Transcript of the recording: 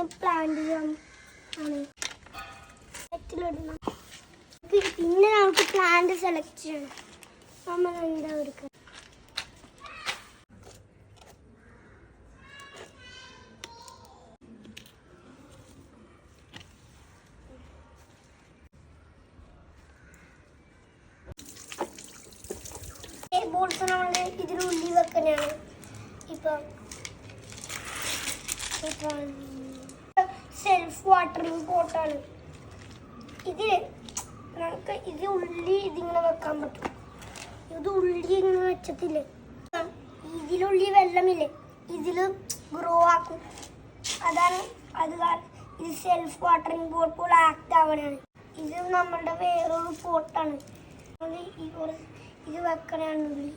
ഇങ്ങനെ പ്ലാന്റ് ആണ്. പിന്നെ നമുക്ക് പ്ലാന്റ് സെലക്ട് ചെയ്യണം. നമ്മൾ എന്താ എടുക്കുക? ബോൾസ് നമ്മൾ ഇതിനുള്ളിൽ വെക്കാനാണ്. ഇപ്പം സെൽഫ് വാട്ടറിങ് പോട്ടാണ്. നമുക്ക് ഇത് ഉള്ളി ഇതിങ്ങനെ വെക്കാൻ പറ്റും. ഇത് ഉള്ളി ഇങ്ങനെ വെച്ചത്തില്ലേ, ഇതിലുള്ളി വെള്ളമില്ലേ, ഇതിൽ ഗ്രോ ആക്കും. അതാണ് ഇത് സെൽഫ് വാട്ടറിങ് പോട്ട് പോലെ ആക്ട് ആവാനാണ്. ഇത് നമ്മളുടെ വേറൊരു പോട്ടാണ്. ഇത് വെക്കണാണ് ഉള്ളി.